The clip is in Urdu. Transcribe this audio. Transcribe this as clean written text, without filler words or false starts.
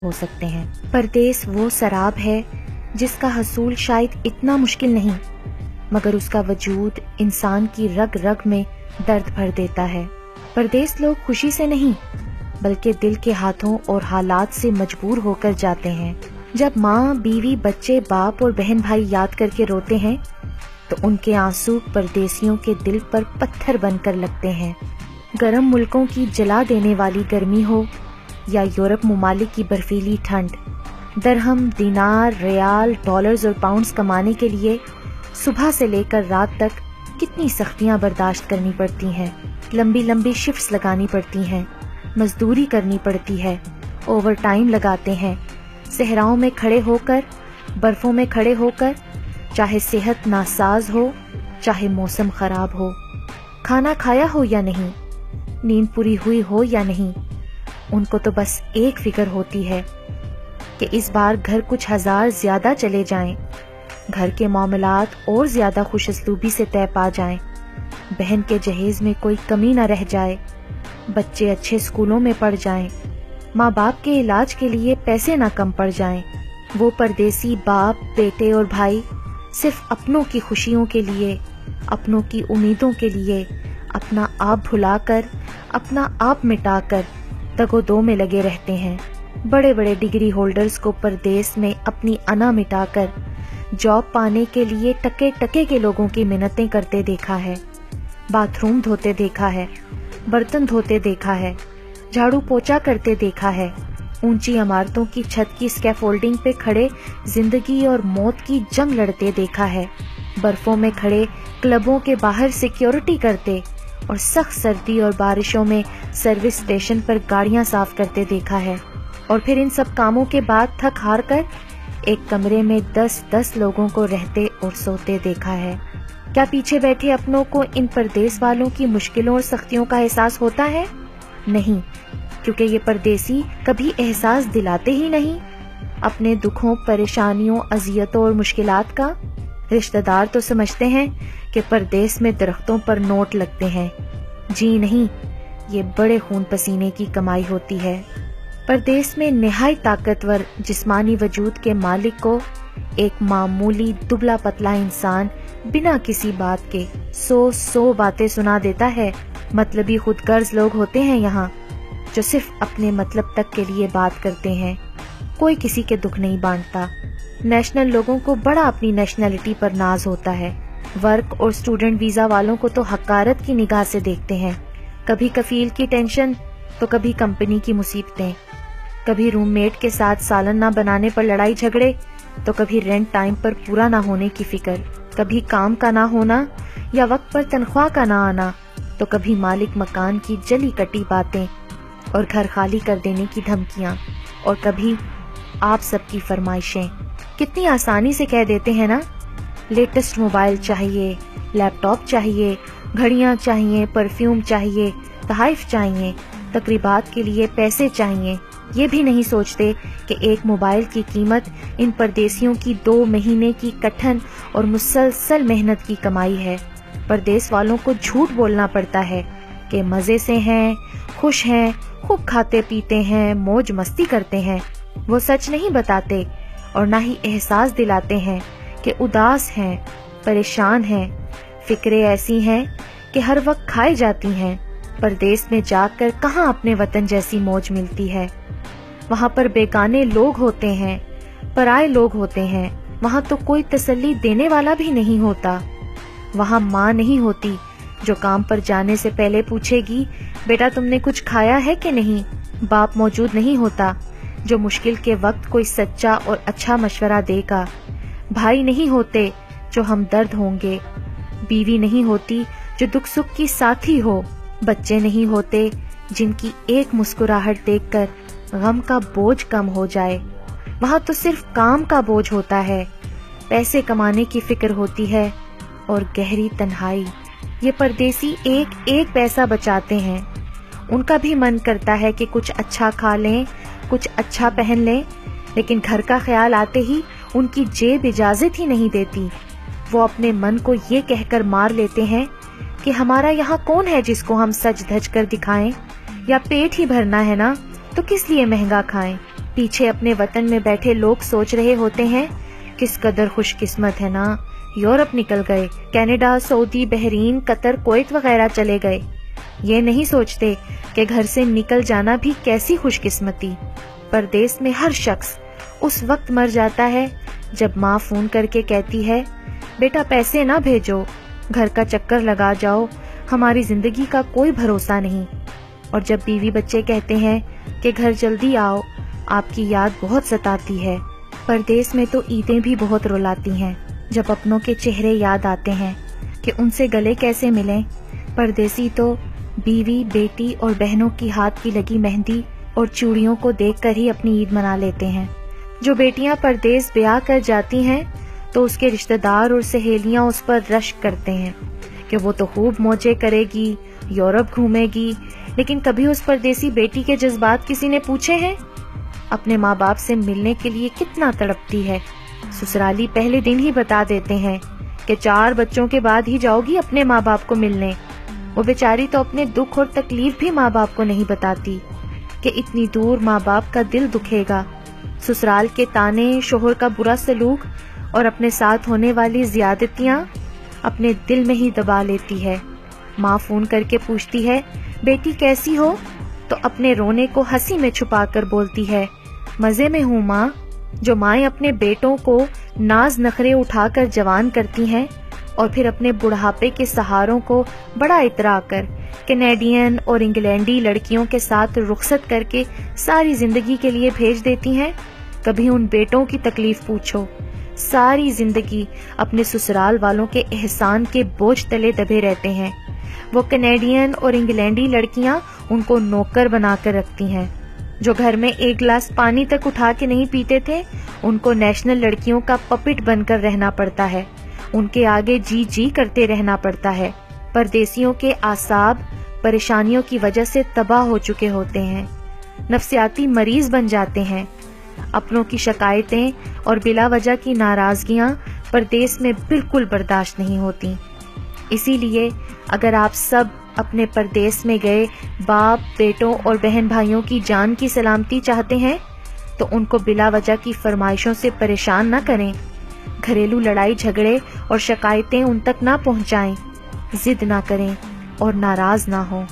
ہو سکتے ہیں۔ پردیس وہ سراب ہے جس کا حصول شاید اتنا مشکل نہیں، مگر اس کا وجود انسان کی رگ رگ میں درد بھر دیتا ہے۔ پردیس لوگ خوشی سے نہیں بلکہ دل کے ہاتھوں اور حالات سے مجبور ہو کر جاتے ہیں۔ جب ماں، بیوی، بچے، باپ اور بہن بھائی یاد کر کے روتے ہیں تو ان کے آنسو پردیسیوں کے دل پر پتھر بن کر لگتے ہیں۔ گرم ملکوں کی جلا دینے والی گرمی ہو یا یورپ ممالک کی برفیلی ٹھنڈ، درہم، دینار، ریال، ڈالرز اور پاؤنڈز کمانے کے لیے صبح سے لے کر رات تک کتنی سختیاں برداشت کرنی پڑتی ہیں۔ لمبی لمبی شفٹس لگانی پڑتی ہیں، مزدوری کرنی پڑتی ہے، اوور ٹائم لگاتے ہیں، صحراؤں میں کھڑے ہو کر، برفوں میں کھڑے ہو کر، چاہے صحت ناساز ہو، چاہے موسم خراب ہو، کھانا کھایا ہو یا نہیں، نیند پوری ہوئی ہو یا نہیں، ان کو تو بس ایک فکر ہوتی ہے کہ اس بار گھر کچھ ہزار زیادہ چلے جائیں، گھر کے معاملات اور زیادہ خوش اسلوبی سے طے پا جائیں، بہن کے جہیز میں کوئی کمی نہ رہ جائے، بچے اچھے اسکولوں میں پڑھ جائیں، ماں باپ کے علاج کے لیے پیسے نہ کم پڑ جائیں۔ وہ پردیسی باپ، بیٹے اور بھائی صرف اپنوں کی خوشیوں کے لیے، اپنوں کی امیدوں کے لیے اپنا آپ بھلا کر، اپنا آپ مٹا کر دگ و دو میں لگے رہتے ہیں۔ بڑے بڑے ڈگری ہولڈرز کو پردیس میں اپنی انا مٹا کر جاب پانے کے لیے ٹکے ٹکے کے لوگوں کی منتیں کرتے دیکھا ہے، باتھ روم دھوتے دیکھا ہے، برتن دھوتے دیکھا ہے، جھاڑو پوچا کرتے دیکھا ہے، اونچی عمارتوں کی چھت کی سکیفولڈنگ پہ کھڑے زندگی اور موت کی جنگ لڑتے دیکھا ہے، برفوں میں کھڑے کلبوں کے باہر سیکیورٹی کرتے اور سخت سردی اور بارشوں میں سروس اسٹیشن پر گاڑیاں صاف کرتے دیکھا ہے، اور پھر ان سب کاموں کے بعد تھک ہار کر ایک کمرے میں 10 لوگوں کو رہتے اور سوتے دیکھا ہے۔ کیا پیچھے بیٹھے اپنوں کو ان پردیس والوں کی مشکلوں اور سختیوں کا احساس ہوتا ہے؟ نہیں، کیونکہ یہ پردیسی کبھی احساس دلاتے ہی نہیں اپنے دکھوں، پریشانیوں، اذیتوں اور مشکلات کا۔ رشتہ دار تو سمجھتے ہیں کہ پردیس میں درختوں پر نوٹ لگتے ہیں، جی نہیں، یہ بڑے خون پسینے کی کمائی ہوتی ہے۔ پردیس میں نہایت طاقتور جسمانی وجود کے مالک کو ایک معمولی دبلا پتلا انسان بنا کسی بات کے 100 باتیں سنا دیتا ہے۔ مطلبی خود غرض لوگ ہوتے ہیں یہاں، جو صرف اپنے مطلب تک کے لیے بات کرتے ہیں، کوئی کسی کے دکھ نہیں بانٹتا۔ نیشنل لوگوں کو بڑا اپنی نیشنلٹی پر ناز ہوتا ہے، ورک اور اسٹوڈنٹ ویزا والوں کو تو حقارت کی نگاہ سے دیکھتے ہیں، کبھی کفیل کی ٹینشن تو کبھی کمپنی کی مصیبتیں، کبھی روم میٹ کے ساتھ سالن نہ بنانے پر لڑائی جھگڑے تو کبھی رینٹ ٹائم پر پورا نہ ہونے کی فکر، کبھی کام کا نہ ہونا یا وقت پر تنخواہ کا نہ آنا، تو کبھی مالک مکان کی جلی کٹی باتیں اور گھر خالی کر دینے کی دھمکیاں، اور کبھی آپ سب کی فرمائشیں۔ کتنی آسانی سے کہہ دیتے ہیں نا، لیٹسٹ موبائل چاہیے، لیپ ٹاپ چاہیے، گھڑیاں چاہیے، پرفیوم چاہیے، تحائف چاہیے، تقریبات کے لیے پیسے چاہیے۔ یہ بھی نہیں سوچتے کہ ایک موبائل کی قیمت ان پردیسیوں کی 2 مہینے کی کٹھن اور مسلسل محنت کی کمائی ہے۔ پردیس والوں کو جھوٹ بولنا پڑتا ہے کہ مزے سے ہیں، خوش ہیں، خوب کھاتے پیتے ہیں، موج مستی کرتے ہیں۔ وہ سچ نہیں بتاتے اور نہ ہی احساس دلاتے ہیں کہ اداس ہیں، پریشان ہیں، فکریں ایسی ہیں کہ ہر وقت کھائی جاتی ہیں۔ پردیس میں جا کر کہاں اپنے وطن جیسی موج ملتی ہے؟ وہاں پر بیگانے لوگ ہوتے ہیں، پرائے لوگ ہوتے ہیں، وہاں تو کوئی تسلی دینے والا بھی نہیں ہوتا۔ وہاں ماں نہیں ہوتی جو کام پر جانے سے پہلے پوچھے گی بیٹا تم نے کچھ کھایا ہے کہ نہیں۔ باپ موجود نہیں ہوتا جو مشکل کے وقت کوئی سچا اور اچھا مشورہ دے گا۔ بھائی نہیں ہوتے جو ہمدرد ہوں گے، بیوی نہیں ہوتی جو دکھ سکھ کی ساتھی ہو، بچے نہیں ہوتے جن کی ایک مسکراہٹ دیکھ کر غم کا بوجھ کم ہو جائے۔ وہاں تو صرف کام کا بوجھ ہوتا ہے، پیسے کمانے کی فکر ہوتی ہے اور گہری تنہائی۔ یہ پردیسی ایک ایک پیسہ بچاتے ہیں، ان کا بھی من کرتا ہے کہ کچھ اچھا کھا لیں، کچھ اچھا پہن لیں، لیکن گھر کا خیال آتے ہی ان کی جیب اجازت ہی نہیں دیتی۔ وہ اپنے من کو یہ کہہ کر مار لیتے ہیں کہ ہمارا یہاں کون ہے جس کو ہم سج دھج کر دکھائیں، یا پیٹ ہی بھرنا ہے نا تو کس لیے مہنگا کھائیں۔ پیچھے اپنے وطن میں بیٹھے لوگ سوچ رہے ہوتے ہیں کس قدر خوش قسمت ہے نا، یورپ نکل گئے، کینیڈا، سعودی، بحرین، قطر، کویت وغیرہ چلے گئے۔ یہ نہیں سوچتے کہ گھر سے نکل جانا بھی کیسی خوش قسمتی۔ پردیس میں ہر شخص اس وقت مر جاتا ہے جب ماں فون کر کے کہتی ہے بیٹا پیسے نہ بھیجو، گھر کا چکر لگا جاؤ، ہماری زندگی کا کوئی بھروسہ نہیں۔ اور جب بیوی بچے کہتے ہیں کہ گھر جلدی آؤ، آپ کی یاد بہت ستاتی ہے۔ پردیس میں تو عیدیں بھی بہت رلاتی ہیں جب اپنوں کے چہرے یاد آتے ہیں کہ ان سے گلے کیسے ملیں۔ پردیسی تو بیوی، بیٹی اور بہنوں کی ہاتھ کی لگی مہندی اور چوڑیوں کو دیکھ کر ہی اپنی عید منا لیتے ہیں۔ جو بیٹیاں پردیس بیاہ کر جاتی ہیں تو اس کے رشتہ دار اور سہیلیاں اس پر رشک کرتے ہیں کہ وہ تو خوب موجیں کرے گی، یورپ گھومے گی، لیکن کبھی اس پردیسی بیٹی کے جذبات کسی نے پوچھے ہیں؟ اپنے ماں باپ سے ملنے کے لیے کتنا تڑپتی ہے۔ سسرالی پہلے دن ہی بتا دیتے ہیں کہ 4 بچوں کے بعد ہی جاؤ گی اپنے ماں باپ کو ملنے۔ وہ بیچاری تو اپنے دکھ اور تکلیف بھی ماں باپ کو نہیں بتاتی کہ اتنی دور ماں باپ کا دل دکھے گا۔ سسرال کے تانے، شوہر کا برا سلوک اور اپنے ساتھ ہونے والی زیادتیاں اپنے دل میں ہی دبا لیتی ہے۔ ماں فون کر کے پوچھتی ہے بیٹی کیسی ہو، تو اپنے رونے کو ہنسی میں چھپا کر بولتی ہے مزے میں ہوں ماں۔ جو مائیں اپنے بیٹوں کو ناز نخرے اٹھا کر جوان کرتی ہیں اور پھر اپنے بڑھاپے کے سہاروں کو بڑا اترا کر کینیڈین اور انگلینڈی لڑکیوں کے ساتھ رخصت کر کے ساری زندگی کے لیے بھیج دیتی ہیں، کبھی ان بیٹوں کی تکلیف پوچھو۔ ساری زندگی اپنے سسرال والوں کے احسان کے بوجھ تلے دبے رہتے ہیں۔ وہ کینیڈین اور انگلینڈی لڑکیاں ان کو نوکر بنا کر رکھتی ہیں۔ جو گھر میں ایک گلاس پانی تک اٹھا کے نہیں پیتے تھے، ان کو نیشنل لڑکیوں کا پپٹ بن کر رہنا پڑتا ہے، ان کے آگے جی جی کرتے رہنا پڑتا ہے۔ پردیسیوں کے اعصاب پریشانیوں کی وجہ سے تباہ ہو چکے ہوتے ہیں، نفسیاتی مریض بن جاتے ہیں۔ اپنوں کی شکایتیں اور بلا وجہ کی ناراضگیاں پردیس میں بالکل برداشت نہیں ہوتی۔ اسی لیے اگر آپ سب اپنے پردیس میں گئے باپ، بیٹوں اور بہن بھائیوں کی جان کی سلامتی چاہتے ہیں تو ان کو بلا وجہ کی فرمائشوں سے پریشان نہ کریں، گھریلو لڑائی جھگڑے اور شکایتیں ان تک نہ پہنچائیں، ضد نہ کریں اور ناراض نہ ہوں۔